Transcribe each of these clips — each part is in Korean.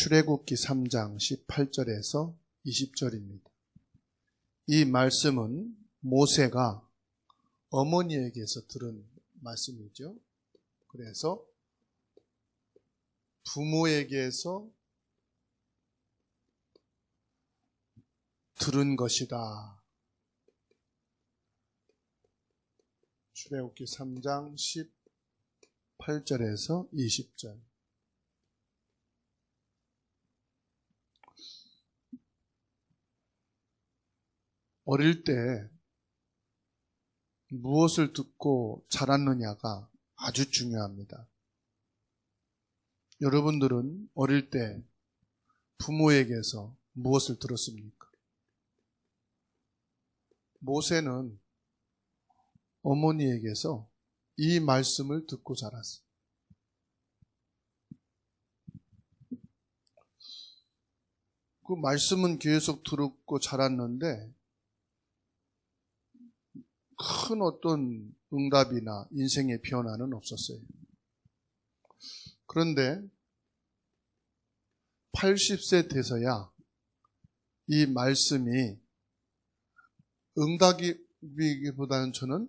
출애굽기 3장 18절에서 20절입니다. 이 말씀은 모세가 어머니에게서 들은 말씀이죠. 그래서 부모에게서 들은 것이다. 출애굽기 3장 18절에서 20절. 어릴 때 무엇을 듣고 자랐느냐가 아주 중요합니다. 여러분들은 어릴 때 부모에게서 무엇을 들었습니까? 모세는 어머니에게서 이 말씀을 듣고 자랐어요. 그 말씀은 계속 듣고 자랐는데 큰 어떤 응답이나 인생의 변화는 없었어요. 그런데 80세 돼서야 이 말씀이 응답이기보다는 저는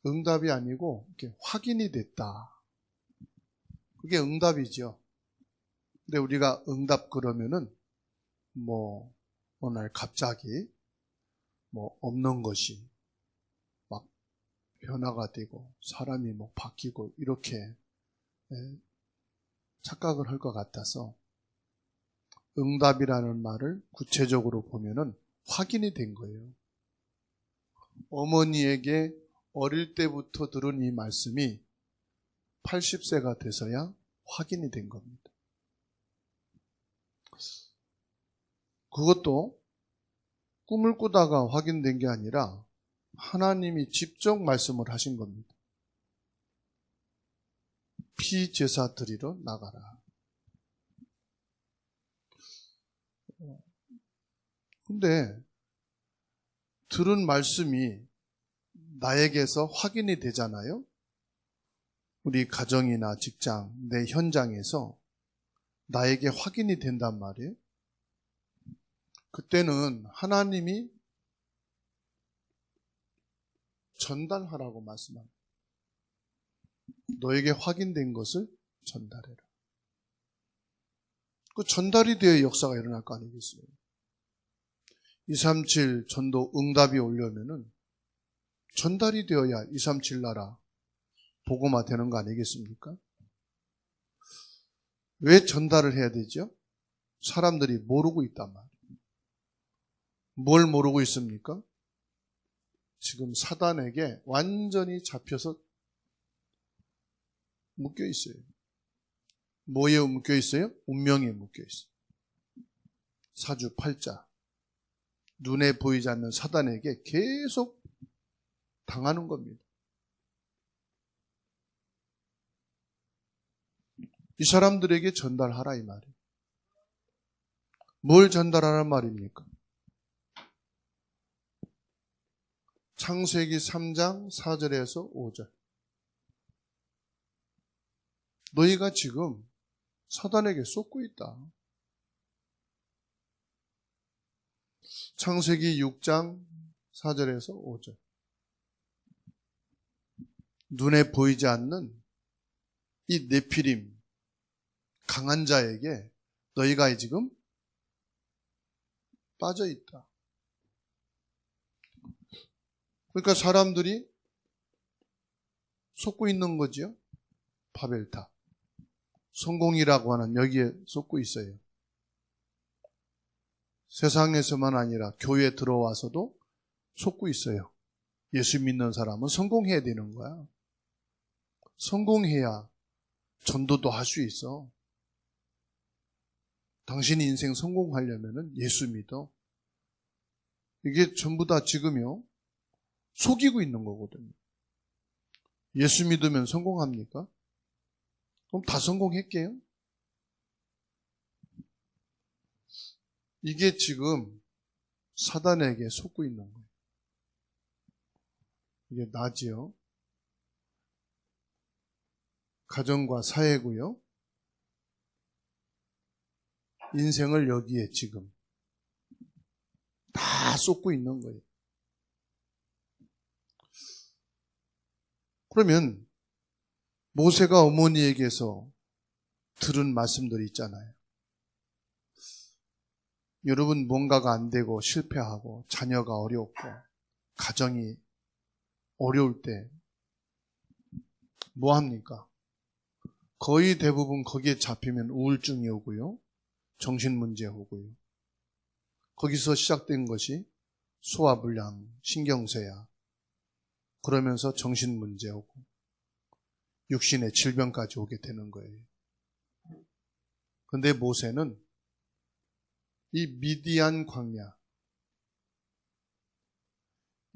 응답이 아니고 이렇게 확인이 됐다. 그게 응답이죠. 근데 우리가 응답 그러면은 어느 날 갑자기 없는 것이 막 변화가 되고 사람이 바뀌고 이렇게 착각을 할 것 같아서 응답이라는 말을 구체적으로 보면은 확인이 된 거예요. 어머니에게 어릴 때부터 들은 이 말씀이 80세가 돼서야 확인이 된 겁니다. 그것도 꿈을 꾸다가 확인된 게 아니라 하나님이 직접 말씀을 하신 겁니다. 피제사 드리러 나가라. 근데 들은 말씀이 나에게서 확인이 되잖아요. 우리 가정이나 직장, 내 현장에서 나에게 확인이 된단 말이에요. 그때는 하나님이 전달하라고 말씀합니다. 너에게 확인된 것을 전달해라. 그 전달이 되어 역사가 일어날 거 아니겠어요? 237 전도 응답이 오려면은 전달이 되어야 237 나라 복음화 되는 거 아니겠습니까? 왜 전달을 해야 되죠? 사람들이 모르고 있단 말이에요. 뭘 모르고 있습니까? 지금 사단에게 완전히 잡혀서 묶여 있어요. 뭐에 묶여 있어요? 운명에 묶여 있어요. 사주팔자. 눈에 보이지 않는 사단에게 계속 당하는 겁니다. 이 사람들에게 전달하라 이 말이에요. 뭘 전달하라는 말입니까? 창세기 3장 4절에서 5절. 너희가 지금 사단에게 쏟고 있다. 창세기 6장 4절에서 5절. 눈에 보이지 않는 이 네피림, 강한 자에게 너희가 지금 빠져 있다. 그러니까 사람들이 쏟고 있는 거지요. 바벨탑. 성공이라고 하는 여기에 쏟고 있어요. 세상에서만 아니라 교회에 들어와서도 쏟고 있어요. 예수 믿는 사람은 성공해야 되는 거야. 성공해야 전도도 할 수 있어. 당신 인생 성공하려면 예수 믿어. 이게 전부 다 지금요. 속이고 있는 거거든요. 예수 믿으면 성공합니까? 그럼 다 성공할게요? 이게 지금 사단에게 속고 있는 거예요. 이게 나지요. 가정과 사회고요. 인생을 여기에 지금 다 쏟고 있는 거예요. 그러면 모세가 어머니에게서 들은 말씀들이 있잖아요. 여러분 뭔가가 안 되고 실패하고 자녀가 어렵고 가정이 어려울 때 뭐 합니까? 거의 대부분 거기에 잡히면 우울증이 오고요. 정신문제 오고요. 거기서 시작된 것이 소화불량, 신경쇠약, 그러면서 정신문제 오고 육신의 질병까지 오게 되는 거예요. 그런데 모세는 이 미디안 광야,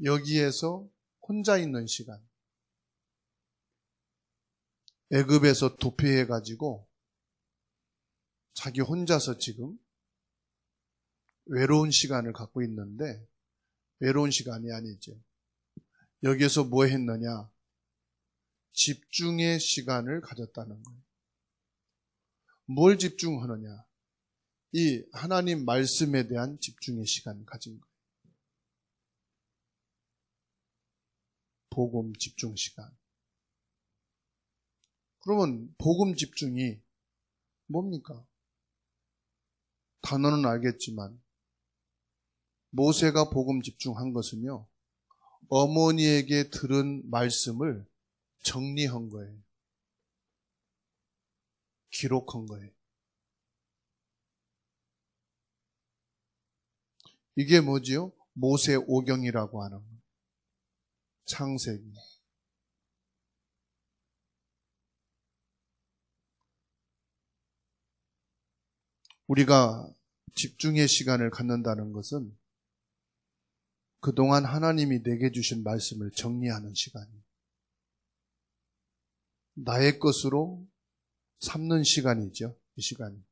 여기에서 혼자 있는 시간, 애굽에서 도피해가지고 자기 혼자서 지금 외로운 시간을 갖고 있는데, 외로운 시간이 아니죠. 여기에서 뭐 했느냐? 집중의 시간을 가졌다는 거예요. 뭘 집중하느냐? 이 하나님 말씀에 대한 집중의 시간을 가진 거예요. 복음 집중 시간. 그러면 복음 집중이 뭡니까? 단어는 알겠지만 모세가 복음 집중한 것은요, 어머니에게 들은 말씀을 정리한 거예요. 기록한 거예요. 이게 뭐지요? 모세 오경이라고 하는 거예요. 창세기. 우리가 집중의 시간을 갖는다는 것은 그동안 하나님이 내게 주신 말씀을 정리하는 시간이에요. 나의 것으로 삼는 시간이죠. 이 시간이.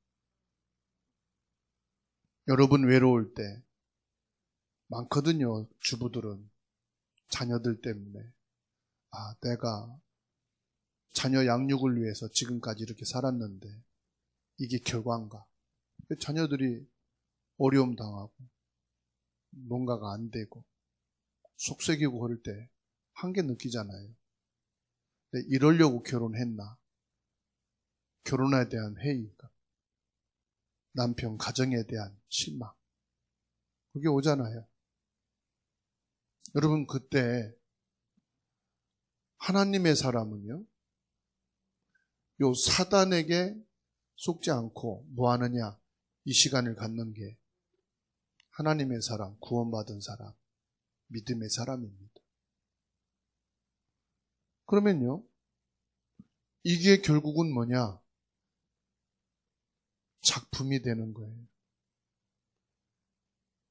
여러분 외로울 때 많거든요. 주부들은 자녀들 때문에 내가 자녀 양육을 위해서 지금까지 이렇게 살았는데 이게 결과인가? 자녀들이 어려움 당하고 뭔가가 안 되고 속썩이고 그럴 때 한계 느끼잖아요. 근데 이러려고 결혼했나? 결혼에 대한 회의가, 남편 가정에 대한 실망, 그게 오잖아요. 여러분 그때 하나님의 사람은요, 요 사단에게 속지 않고 뭐 하느냐? 이 시간을 갖는 게 하나님의 사람, 구원받은 사람, 믿음의 사람입니다. 그러면요, 이게 결국은 뭐냐? 작품이 되는 거예요.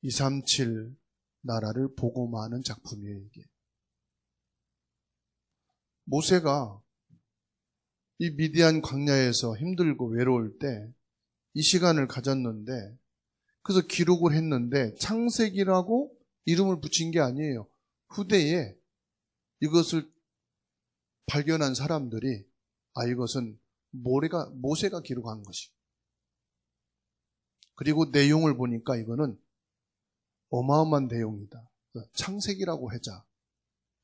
237 나라를 복음화하는 작품이에요, 이게. 모세가 이 미디안 광야에서 힘들고 외로울 때 이 시간을 가졌는데, 그래서 기록을 했는데 창세기라고 이름을 붙인 게 아니에요. 후대에 이것을 발견한 사람들이 이것은 모세가 기록한 것이. 그리고 내용을 보니까 이거는 어마어마한 내용이다. 창세기라고 하자.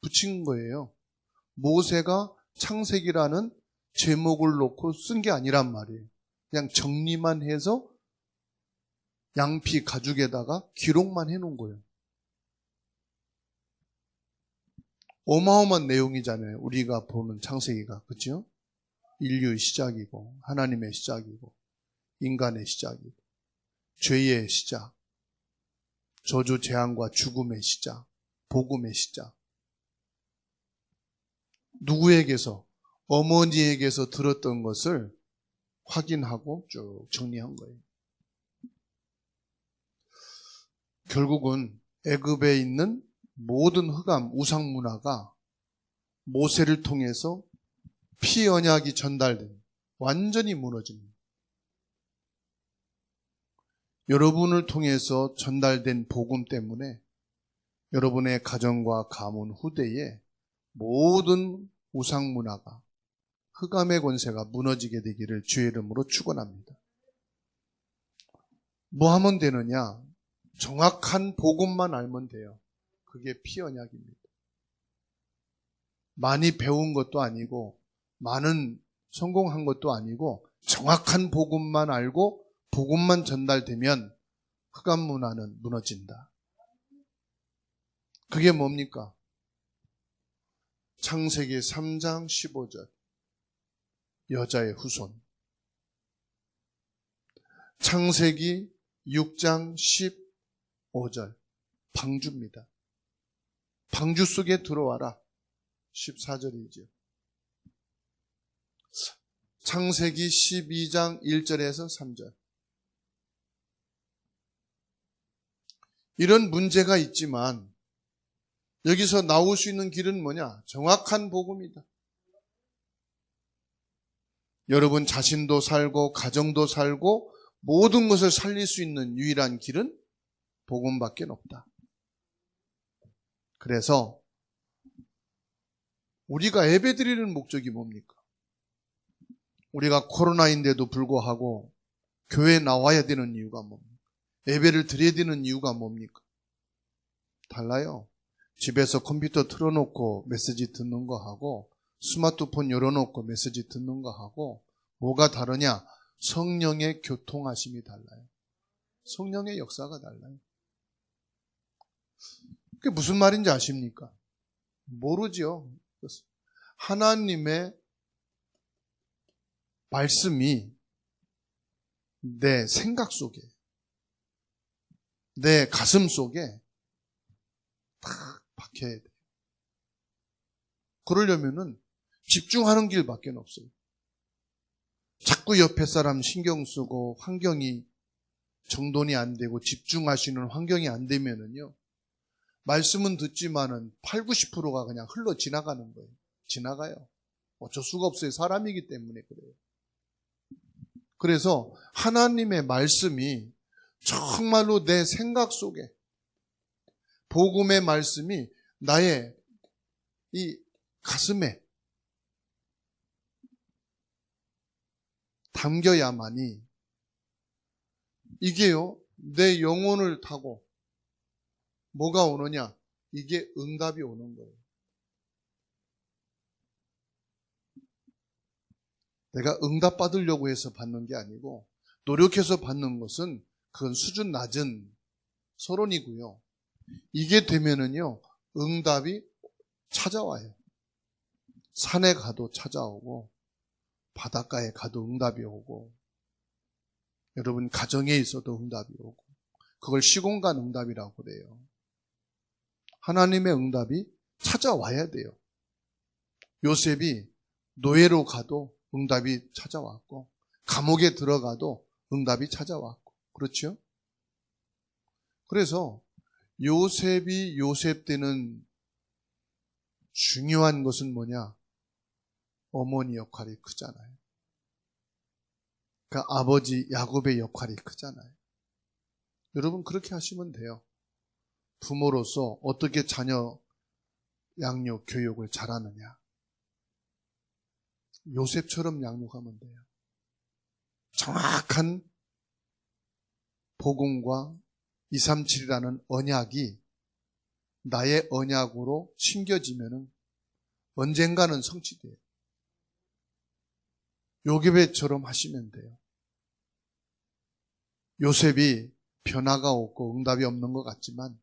붙인 거예요. 모세가 창세기라는 제목을 놓고 쓴 게 아니란 말이에요. 그냥 정리만 해서 양피 가죽에다가 기록만 해놓은 거예요. 어마어마한 내용이잖아요. 우리가 보는 창세기가. 그렇죠? 인류의 시작이고 하나님의 시작이고 인간의 시작이고 죄의 시작, 저주 재앙과 죽음의 시작, 복음의 시작. 누구에게서? 어머니에게서 들었던 것을 확인하고 쭉 정리한 거예요. 결국은 애굽에 있는 모든 흑암, 우상 문화가 모세를 통해서 피 언약이 전달된, 완전히 무너집니다. 여러분을 통해서 전달된 복음 때문에 여러분의 가정과 가문 후대에 모든 우상 문화가, 흑암의 권세가 무너지게 되기를 주의 이름으로 축원합니다. 뭐 하면 되느냐? 정확한 복음만 알면 돼요. 그게 피언약입니다. 많이 배운 것도 아니고 많은 성공한 것도 아니고 정확한 복음만 알고 복음만 전달되면 흑암 문화는 무너진다. 그게 뭡니까? 창세기 3장 15절 여자의 후손, 창세기 6장 15절 방주입니다. 방주 속에 들어와라 14절이죠. 창세기 12장 1절에서 3절. 이런 문제가 있지만 여기서 나올 수 있는 길은 뭐냐? 정확한 복음이다. 여러분 자신도 살고 가정도 살고 모든 것을 살릴 수 있는 유일한 길은 복음밖에 없다. 그래서 우리가 예배드리는 목적이 뭡니까? 우리가 코로나인데도 불구하고 교회에 나와야 되는 이유가 뭡니까? 예배를 드려야 되는 이유가 뭡니까? 달라요. 집에서 컴퓨터 틀어놓고 메시지 듣는 거하고 스마트폰 열어놓고 메시지 듣는 거하고 뭐가 다르냐? 성령의 교통하심이 달라요. 성령의 역사가 달라요. 그게 무슨 말인지 아십니까? 모르죠. 하나님의 말씀이 내 생각 속에, 내 가슴 속에 딱 박혀야 돼요. 그러려면은 집중하는 길밖에 없어요. 자꾸 옆에 사람 신경 쓰고 환경이 정돈이 안 되고 집중할 수 있는 환경이 안 되면은요, 말씀은 듣지만은 8, 90%가 그냥 흘러 지나가는 거예요. 지나가요. 어쩔 수가 없어요. 사람이기 때문에 그래요. 그래서 하나님의 말씀이 정말로 내 생각 속에, 복음의 말씀이 나의 이 가슴에 담겨야만이 이게요, 내 영혼을 타고 뭐가 오느냐? 이게 응답이 오는 거예요. 내가 응답 받으려고 해서 받는 게 아니고 노력해서 받는 것은 그건 수준 낮은 서론이고요. 이게 되면은요, 응답이 찾아와요. 산에 가도 찾아오고 바닷가에 가도 응답이 오고, 여러분 가정에 있어도 응답이 오고, 그걸 시공간 응답이라고 그래요. 하나님의 응답이 찾아와야 돼요. 요셉이 노예로 가도 응답이 찾아왔고, 감옥에 들어가도 응답이 찾아왔고, 그렇죠? 그래서 요셉이 요셉 때는 중요한 것은 뭐냐? 어머니 역할이 크잖아요. 그러니까 아버지 야곱의 역할이 크잖아요. 여러분 그렇게 하시면 돼요. 부모로서 어떻게 자녀 양육, 교육을 잘하느냐. 요셉처럼 양육하면 돼요. 정확한 복음과 237이라는 언약이 나의 언약으로 심겨지면은 언젠가는 성취돼요. 요셉처럼 하시면 돼요. 요셉이 변화가 없고 응답이 없는 것 같지만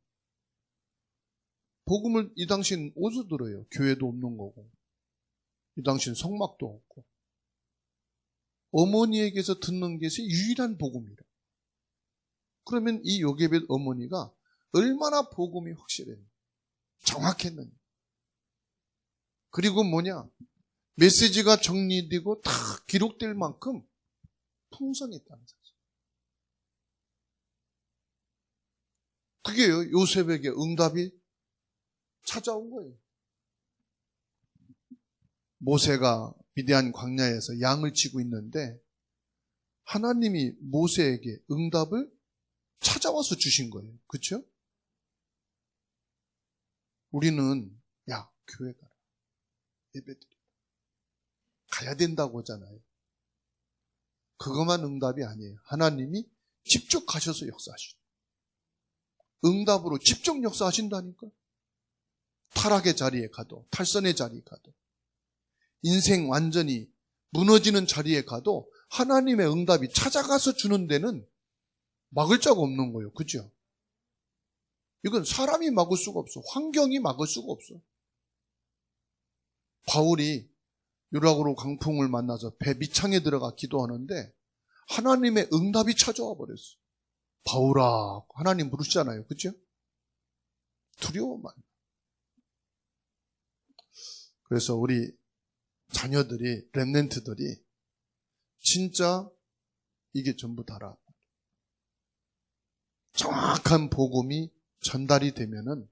복음을 이 당시엔 어디서 들어요? 교회도 없는 거고 이 당시엔 성막도 없고 어머니에게서 듣는 것이 유일한 복음이라. 그러면 이 요셉의 어머니가 얼마나 복음이 확실해요. 정확했느냐. 그리고 뭐냐? 메시지가 정리되고 다 기록될 만큼 풍성했다는 사실. 그게요, 요셉에게 응답이 찾아온 거예요. 모세가 미디안 광야에서 양을 치고 있는데 하나님이 모세에게 응답을 찾아와서 주신 거예요. 그렇죠? 우리는 야, 교회 가라. 예배드려. 가야 된다고 하잖아요. 그것만 응답이 아니에요. 하나님이 직접 가셔서 역사하시죠. 응답으로 직접 역사하신다니까. 타락의 자리에 가도, 탈선의 자리에 가도, 인생 완전히 무너지는 자리에 가도 하나님의 응답이 찾아가서 주는 데는 막을 자가 없는 거예요. 그죠? 이건 사람이 막을 수가 없어. 환경이 막을 수가 없어. 바울이 유라굴로 강풍을 만나서 배 밑창에 들어가 기도하는데 하나님의 응답이 찾아와 버렸어. 바울아, 하나님 부르시잖아요. 그죠? 두려워만. 그래서 우리 자녀들이, 렘넌트들이 진짜 이게 전부 다라. 정확한 복음이 전달이 되면은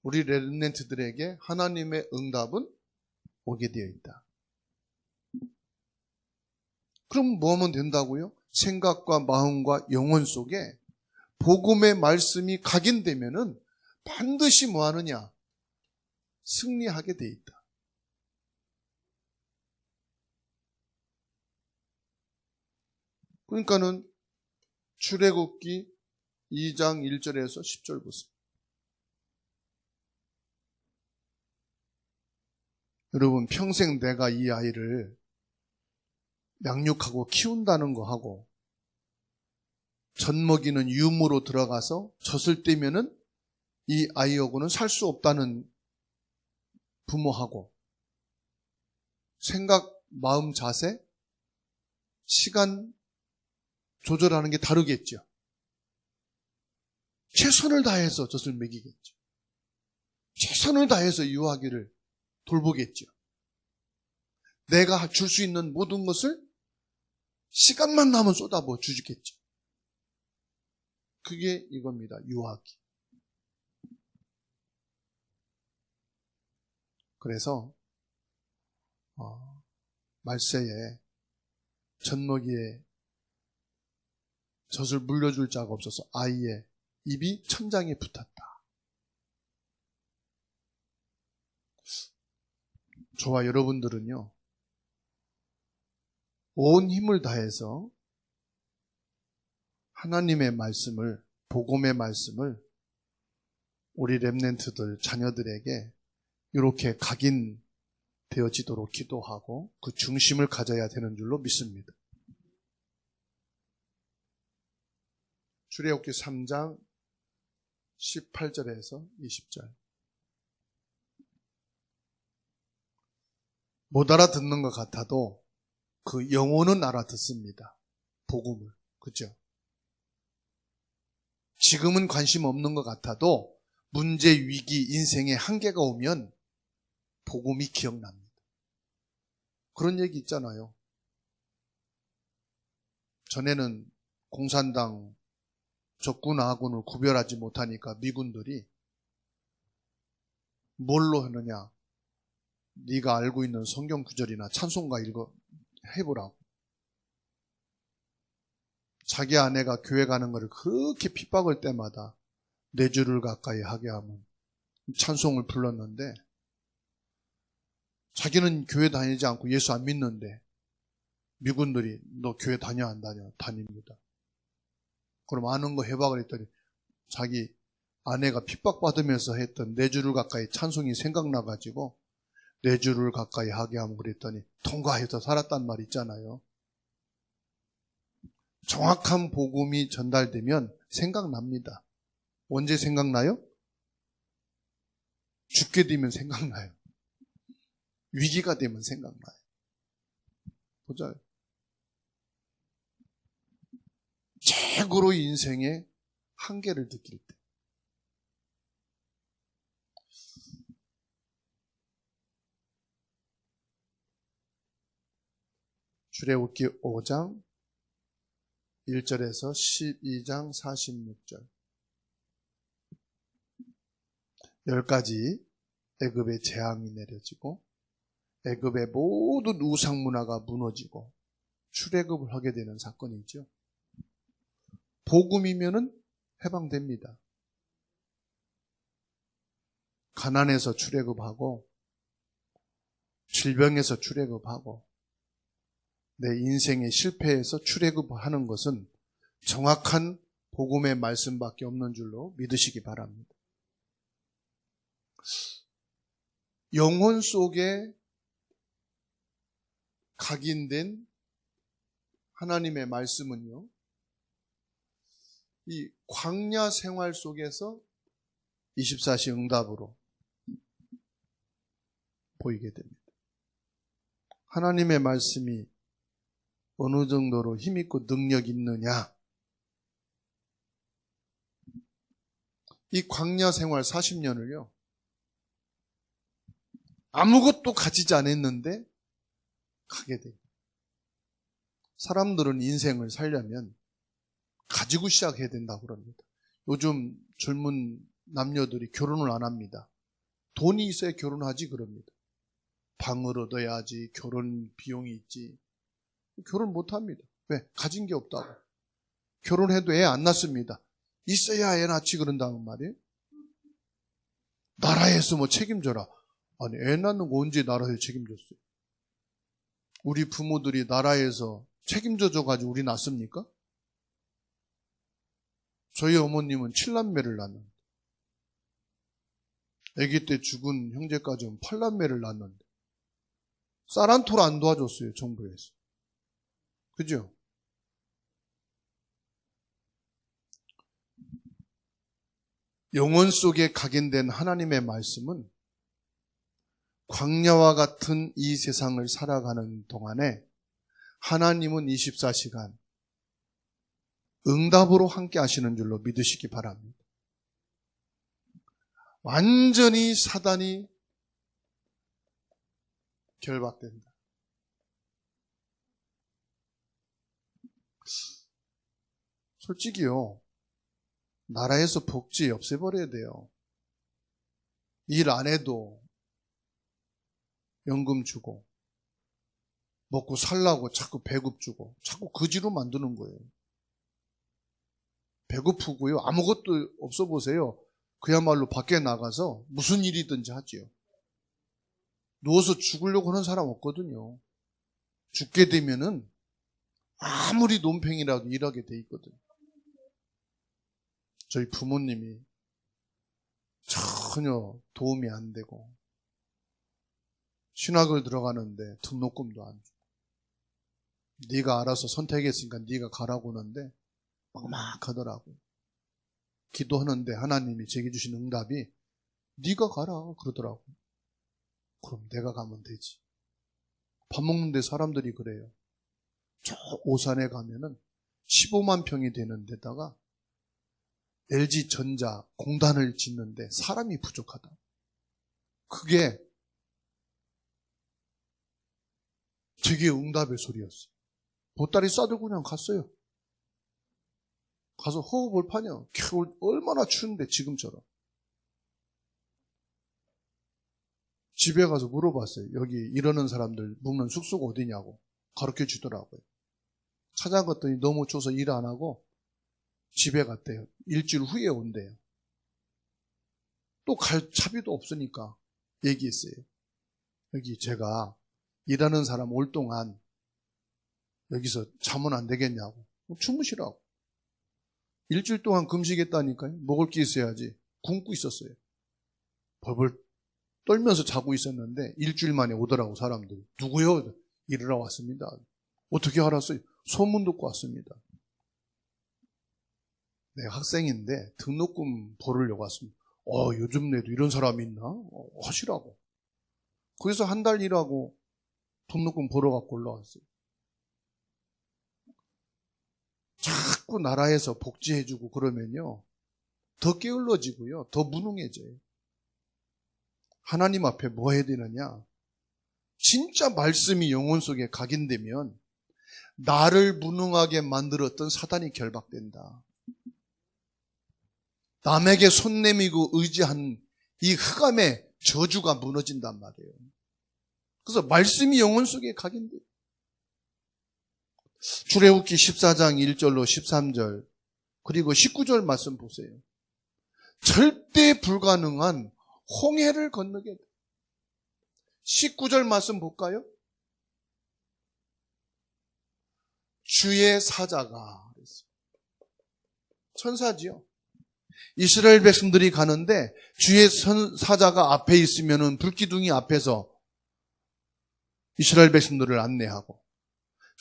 우리 렘넌트들에게 하나님의 응답은 오게 되어 있다. 그럼 뭐 하면 된다고요? 생각과 마음과 영혼 속에 복음의 말씀이 각인되면은 반드시 뭐 하느냐? 승리하게 돼 있다. 그러니까는 출애굽기 2장 1절에서 10절 보세요. 여러분, 평생 내가 이 아이를 양육하고 키운다는 거 하고 젖 먹이는 유모로 들어가서 젖을 떼면은 이 아이하고는 살 수 없다는 부모하고 생각, 마음, 자세, 시간 조절하는 게 다르겠죠. 최선을 다해서 젖을 먹이겠죠. 최선을 다해서 유아기를 돌보겠죠. 내가 줄 수 있는 모든 것을 시간만 나면 쏟아부어 주겠죠. 그게 이겁니다. 유아기. 그래서 말세에 젖먹이에 젖을 물려줄 자가 없어서 아이의 입이 천장에 붙었다. 저와 여러분들은요, 온 힘을 다해서 하나님의 말씀을, 복음의 말씀을 우리 렘넌트들, 자녀들에게 이렇게 각인되어지도록 기도하고 그 중심을 가져야 되는 줄로 믿습니다. 출애굽기 3장 18절에서 20절. 못 알아듣는 것 같아도 그 영혼은 알아듣습니다. 복음을. 그죠? 지금은 관심 없는 것 같아도 문제, 위기, 인생의 한계가 오면 복음이 기억납니다. 그런 얘기 있잖아요. 전에는 공산당 적군, 아군을 구별하지 못하니까 미군들이 뭘로 하느냐? 네가 알고 있는 성경 구절이나 찬송가 읽어 해보라고. 자기 아내가 교회 가는 것을 그렇게 핍박할 때마다 4주를 가까이 하게 하면 찬송을 불렀는데 자기는 교회 다니지 않고 예수 안 믿는데 미군들이 너 교회 다녀 안 다녀? 다닙니다. 그럼 아는 거 해봐 그랬더니 자기 아내가 핍박받으면서 했던 4주를 가까이 찬송이 생각나가지고 4주를 가까이 하게 하면 그랬더니 통과해서 살았단 말 있잖아요. 정확한 복음이 전달되면 생각납니다. 언제 생각나요? 죽게 되면 생각나요. 위기가 되면 생각나요. 보자요. 최고로 인생의 한계를 느낄 때. 출애굽기 5장 1절에서 12장 46절. 10가지 애굽의 재앙이 내려지고 애굽의 모든 우상 문화가 무너지고 출애굽을 하게 되는 사건이죠. 복음이면은 해방됩니다. 가난에서 출애굽하고 질병에서 출애굽하고 내 인생의 실패에서 출애굽하는 것은 정확한 복음의 말씀밖에 없는 줄로 믿으시기 바랍니다. 영혼 속에 각인된 하나님의 말씀은요, 이 광야 생활 속에서 24시 응답으로 보이게 됩니다. 하나님의 말씀이 어느 정도로 힘있고 능력 있느냐? 이 광야 생활 40년을요, 아무것도 가지지 않았는데 가게 돼요. 사람들은 인생을 살려면 가지고 시작해야 된다고 그럽니다. 요즘 젊은 남녀들이 결혼을 안 합니다. 돈이 있어야 결혼하지 그럽니다. 방을 얻어야지, 결혼 비용이 있지. 결혼 못 합니다. 왜? 가진 게 없다고. 결혼해도 애 안 낳습니다. 있어야 애 낳지 그런다는 말이에요. 나라에서 뭐 책임져라. 아니, 애 낳는 거 언제 나라에서 책임졌어요? 우리 부모들이 나라에서 책임져줘가지고 우리 낳습니까? 저희 어머님은 7남매를 낳는데, 아기 때 죽은 형제까지는 8남매를 낳는데, 쌀 한 톨 안 도와줬어요, 정부에서. 그죠? 영혼 속에 각인된 하나님의 말씀은 광야와 같은 이 세상을 살아가는 동안에 하나님은 24시간 응답으로 함께 하시는 줄로 믿으시기 바랍니다. 완전히 사단이 결박된다. 솔직히요, 나라에서 복지 없애버려야 돼요. 일 안 해도 연금 주고, 먹고 살라고 자꾸 배급 주고, 자꾸 거지로 만드는 거예요. 배고프고요, 아무것도 없어 보세요. 그야말로 밖에 나가서 무슨 일이든지 하지요. 누워서 죽으려고 하는 사람 없거든요. 죽게 되면은 아무리 논팽이라도 일하게 돼 있거든요. 저희 부모님이 전혀 도움이 안 되고 신학을 들어가는데 등록금도 안 주고, 네가 알아서 선택했으니까 네가 가라고 하는데 막막하더라고요. 기도하는데 하나님이 제게 주신 응답이 네가 가라 그러더라고요. 그럼 내가 가면 되지. 밥 먹는데 사람들이 그래요. 저 오산에 가면은 15만 평이 되는 데다가 LG전자 공단을 짓는데 사람이 부족하다. 그게 되게 응답의 소리였어요. 보따리 싸들고 그냥 갔어요. 가서 호흡을 파냐. 겨울 얼마나 추운데 지금처럼. 집에 가서 물어봤어요. 여기 이러는 사람들 묵는 숙소가 어디냐고 가르쳐 주더라고요. 찾아갔더니 너무 추워서 일 안 하고 집에 갔대요. 일주일 후에 온대요. 또 갈 차비도 없으니까 얘기했어요. 여기 제가 일하는 사람 올 동안 여기서 자면 안 되겠냐고. 주무시라고. 일주일 동안 금식했다니까요. 먹을 게 있어야지. 굶고 있었어요. 벌벌 떨면서 자고 있었는데 일주일 만에 오더라고 사람들이. 누구요? 일하러 왔습니다. 어떻게 알았어요? 소문 듣고 왔습니다. 내가 학생인데 등록금 벌으려고 왔습니다. 요즘 내도 이런 사람이 있나? 하시라고. 그래서 한 달 일하고 등록금 벌어갖고 올라왔어요. 자꾸 나라에서 복지해주고 그러면요, 더 게을러지고요, 더 무능해져요. 하나님 앞에 뭐 해야 되느냐? 진짜 말씀이 영혼 속에 각인되면 나를 무능하게 만들었던 사단이 결박된다. 남에게 손 내밀고 의지한 이 흑암의 저주가 무너진단 말이에요. 그래서 말씀이 영혼 속에 각인돼요. 출애굽기 14장 1절로 13절 그리고 19절 말씀 보세요. 절대 불가능한 홍해를 건너게 돼요. 19절 말씀 볼까요? 주의 사자가 그랬어요. 천사지요. 이스라엘 백성들이 가는데 주의 사자가 앞에 있으면은 불기둥이 앞에서 이스라엘 백성들을 안내하고,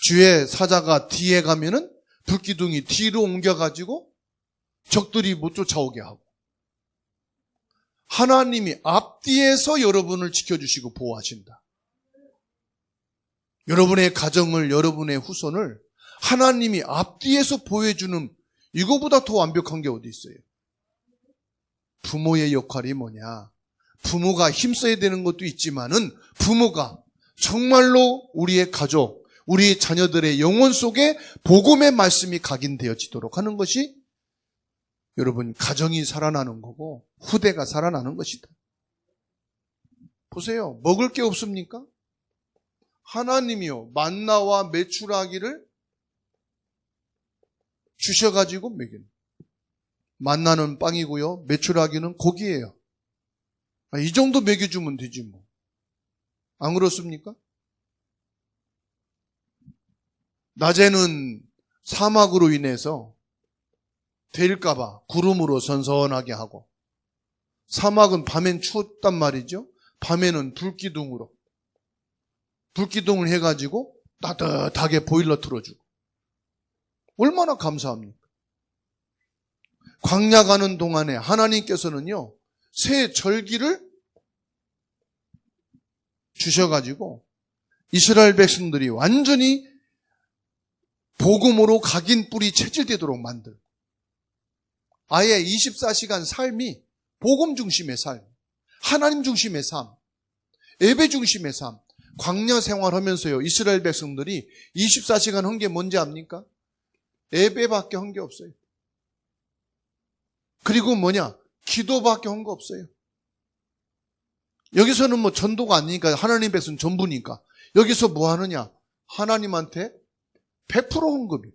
주의 사자가 뒤에 가면은 불기둥이 뒤로 옮겨가지고 적들이 못 쫓아오게 하고, 하나님이 앞뒤에서 여러분을 지켜주시고 보호하신다. 여러분의 가정을, 여러분의 후손을 하나님이 앞뒤에서 보호해주는, 이거보다 더 완벽한 게 어디 있어요? 부모의 역할이 뭐냐? 부모가 힘써야 되는 것도 있지만은 부모가 정말로 우리의 가족, 우리 자녀들의 영혼 속에 복음의 말씀이 각인되어지도록 하는 것이 여러분 가정이 살아나는 거고 후대가 살아나는 것이다. 보세요. 먹을 게 없습니까? 하나님이요 만나와 메추라기를 주셔가지고 먹이는. 만나는 빵이고요. 메추라기는 고기예요. 이 정도 먹여주면 되지 뭐. 안 그렇습니까? 낮에는 사막으로 인해서 데일까봐 구름으로 선선하게 하고, 사막은 밤엔 추웠단 말이죠. 밤에는 불기둥을 해가지고 따뜻하게 보일러 틀어주고. 얼마나 감사합니까? 광야 가는 동안에 하나님께서는요 새 절기를 주셔가지고 이스라엘 백성들이 완전히 복음으로 각인 뿌리 체질되도록 만들고, 아예 24시간 삶이 복음 중심의 삶, 하나님 중심의 삶, 예배 중심의 삶. 광야 생활하면서요 이스라엘 백성들이 24시간 한 게 뭔지 압니까? 예배밖에 한 게 없어요. 그리고 뭐냐? 기도밖에 한 거 없어요. 여기서는 뭐 전도가 아니니까 하나님 백성 전부니까 여기서 뭐 하느냐? 하나님한테 100% 헌금이에요.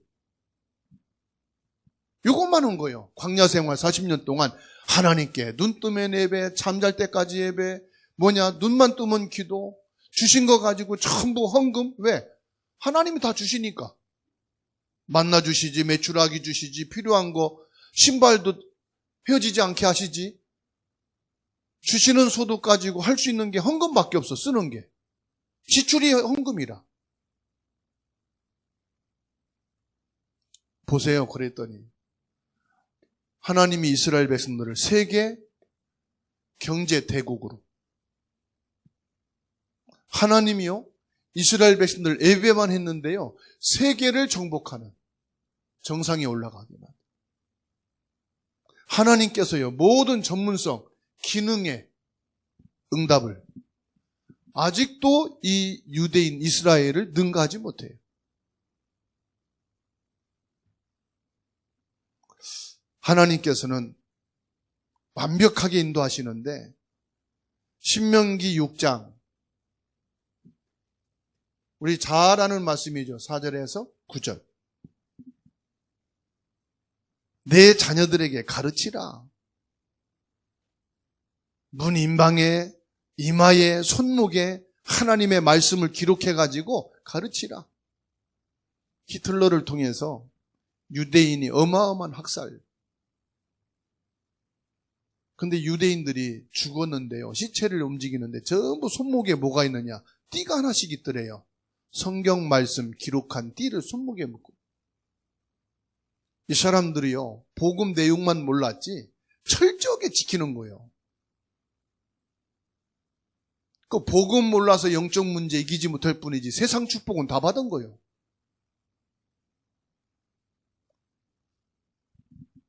이것만 한 거예요. 광야 생활 40년 동안 하나님께 눈 뜨면 예배, 잠잘 때까지 예배, 눈만 뜨면 기도, 주신 거 가지고 전부 헌금. 왜? 하나님이 다 주시니까. 만나 주시지, 메추라기 주시지, 필요한 거 신발도 헤어지지 않게 하시지. 주시는 소득 가지고 할 수 있는 게 헌금밖에 없어. 쓰는 게 지출이 헌금이라. 보세요. 그랬더니 하나님이 이스라엘 백성들을 세계 경제 대국으로, 하나님이요 이스라엘 백성들 예배만 했는데요 세계를 정복하는 정상에 올라가게 만든, 하나님께서요 모든 전문성, 기능의 응답을 아직도 이 유대인 이스라엘을 능가하지 못해요. 하나님께서는 완벽하게 인도하시는데 신명기 6장, 우리 잘 아는 말씀이죠. 4절에서 9절. 내 자녀들에게 가르치라. 문 인방에, 이마에, 손목에 하나님의 말씀을 기록해가지고 가르치라. 히틀러를 통해서 유대인이 어마어마한 학살. 근데 유대인들이 죽었는데요. 시체를 움직이는데 전부 손목에 뭐가 있느냐? 띠가 하나씩 있더래요. 성경 말씀 기록한 띠를 손목에 묶고. 이 사람들이요 복음 내용만 몰랐지 철저하게 지키는 거예요. 그 복음 몰라서 영적 문제 이기지 못할 뿐이지 세상 축복은 다 받은 거예요.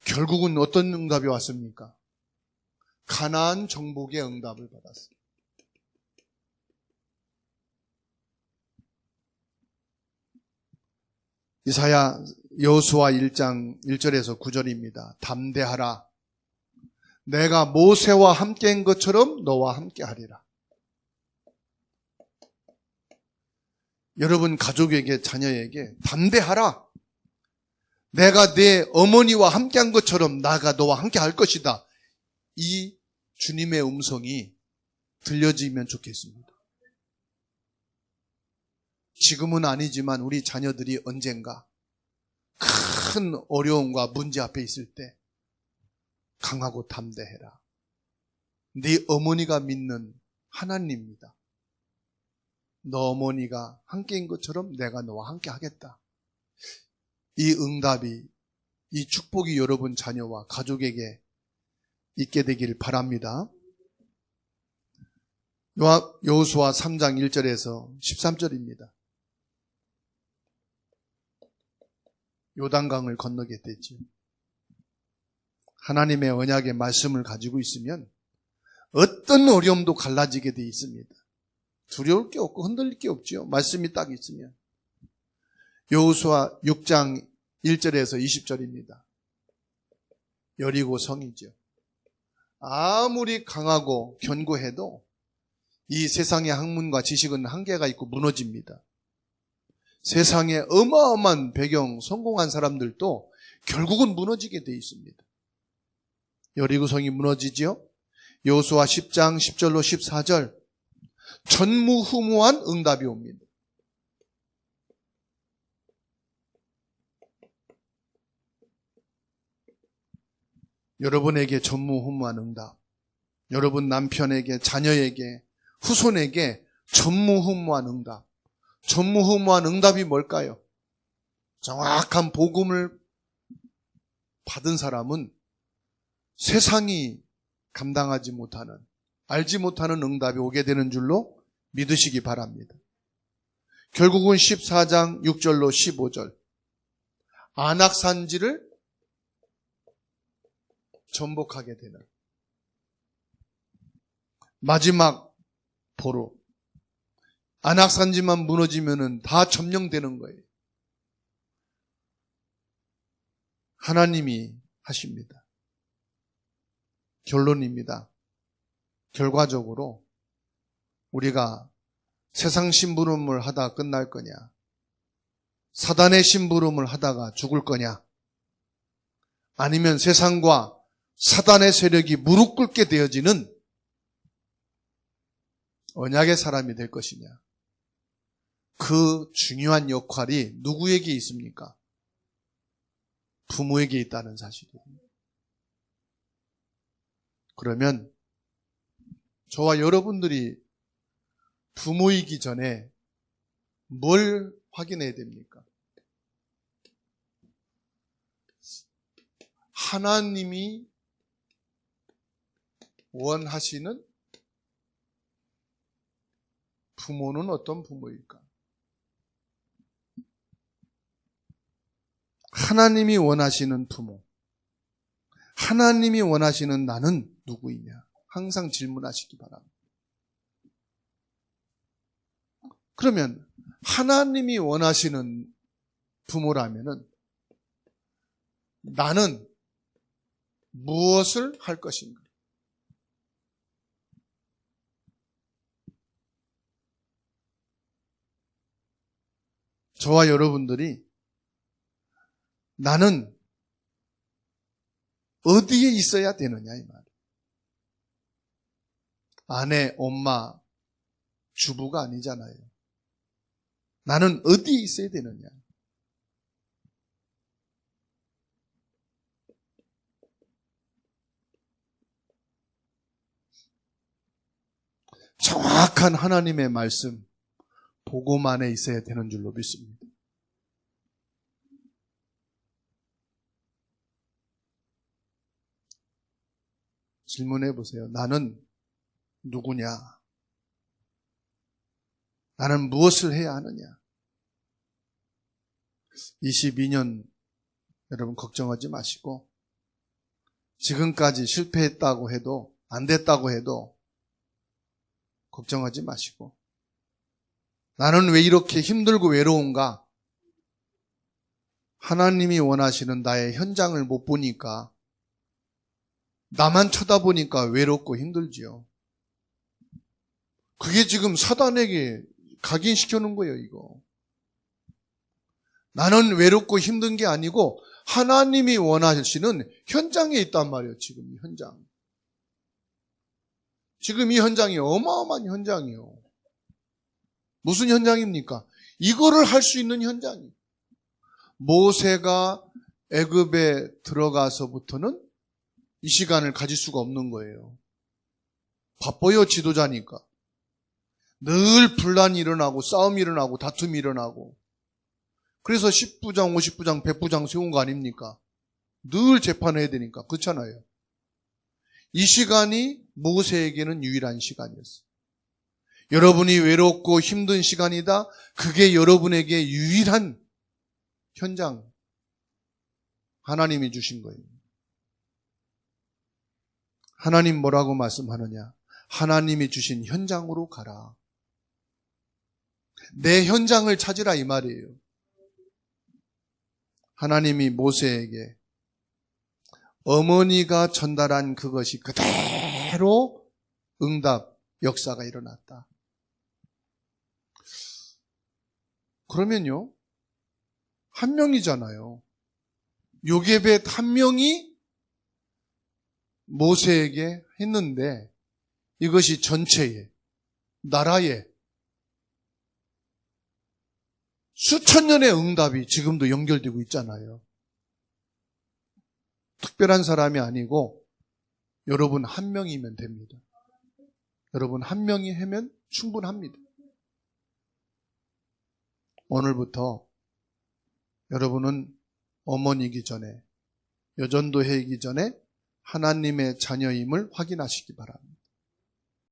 결국은 어떤 응답이 왔습니까? 가나안 정복의 응답을 받았어요. 이사야 여호수아 1장 1절에서 9절입니다. 담대하라. 내가 모세와 함께한 것처럼 너와 함께하리라. 여러분 가족에게, 자녀에게 담대하라. 내가 내 어머니와 함께한 것처럼 나가 너와 함께할 것이다. 이 주님의 음성이 들려지면 좋겠습니다. 지금은 아니지만 우리 자녀들이 언젠가 큰 어려움과 문제 앞에 있을 때 강하고 담대해라. 네 어머니가 믿는 하나님입니다. 너 어머니가 함께인 것처럼 내가 너와 함께 하겠다. 이 응답이, 이 축복이 여러분 자녀와 가족에게 있게 되길 바랍니다. 여호수아 3장 1절에서 13절입니다. 요단강을 건너게 되죠. 하나님의 언약의 말씀을 가지고 있으면 어떤 어려움도 갈라지게 돼 있습니다. 두려울 게 없고 흔들릴 게 없죠. 말씀이 딱 있으면. 여호수아 6장 1절에서 20절입니다. 여리고 성이죠. 아무리 강하고 견고해도 이 세상의 학문과 지식은 한계가 있고 무너집니다. 세상에 어마어마한 배경, 성공한 사람들도 결국은 무너지게 돼 있습니다. 여리고성이 무너지죠. 여호수아 10장 10절로 14절 전무후무한 응답이 옵니다. 여러분에게 전무후무한 응답, 여러분 남편에게, 자녀에게, 후손에게 전무후무한 응답. 전무후무한 응답이 뭘까요? 정확한 복음을 받은 사람은 세상이 감당하지 못하는, 알지 못하는 응답이 오게 되는 줄로 믿으시기 바랍니다. 결국은 14장 6절로 15절 안악산지를 전복하게 되는 마지막 보루. 안악산지만 무너지면은 다 점령되는 거예요. 하나님이 하십니다. 결론입니다. 결과적으로 우리가 세상 심부름을 하다 끝날 거냐, 사단의 심부름을 하다가 죽을 거냐, 아니면 세상과 사단의 세력이 무릎 꿇게 되어지는 언약의 사람이 될 것이냐. 그 중요한 역할이 누구에게 있습니까? 부모에게 있다는 사실입니다. 그러면 저와 여러분들이 부모이기 전에 뭘 확인해야 됩니까? 하나님이 원하시는 부모는 어떤 부모일까? 하나님이 원하시는 부모, 하나님이 원하시는 나는 누구이냐? 항상 질문하시기 바랍니다. 그러면 하나님이 원하시는 부모라면은 나는 무엇을 할 것인가? 저와 여러분들이 나는 어디에 있어야 되느냐 이 말. 아내, 엄마, 주부가 아니잖아요. 나는 어디에 있어야 되느냐. 정확한 하나님의 말씀, 복음 안에 있어야 되는 줄로 믿습니다. 질문해 보세요. 나는 누구냐? 나는 무엇을 해야 하느냐? 22년 여러분 걱정하지 마시고 지금까지 실패했다고 해도 안 됐다고 해도 걱정하지 마시고 나는 왜 이렇게 힘들고 외로운가? 하나님이 원하시는 나의 현장을 못 보니까 나만 쳐다보니까 외롭고 힘들지요. 그게 지금 사단에게 각인시켜 놓은 거예요, 이거. 나는 외롭고 힘든 게 아니고 하나님이 원하시는 현장에 있단 말이에요, 지금 이 현장. 지금 이 현장이 어마어마한 현장이에요. 무슨 현장입니까? 이거를 할 수 있는 현장이에요. 모세가 애굽에 들어가서부터는 이 시간을 가질 수가 없는 거예요. 바빠요, 지도자니까. 늘 분란이 일어나고 싸움이 일어나고 다툼이 일어나고. 그래서 10부장, 50부장, 100부장 세운 거 아닙니까? 늘 재판해야 되니까. 그렇잖아요. 이 시간이 모세에게는 유일한 시간이었어요. 여러분이 외롭고 힘든 시간이다. 그게 여러분에게 유일한 현장. 하나님이 주신 거예요. 하나님 뭐라고 말씀하느냐? 하나님이 주신 현장으로 가라. 내 현장을 찾으라 이 말이에요. 하나님이 모세에게 어머니가 전달한 그것이 그대로 응답, 역사가 일어났다. 그러면요, 한 명이잖아요. 요게벳 한 명이 모세에게 했는데 이것이 전체의 나라의 수천 년의 응답이 지금도 연결되고 있잖아요. 특별한 사람이 아니고 여러분 한 명이면 됩니다. 여러분 한 명이 하면 충분합니다. 오늘부터 여러분은 어머니이기 전에, 여전도해이기 전에 하나님의 자녀임을 확인하시기 바랍니다.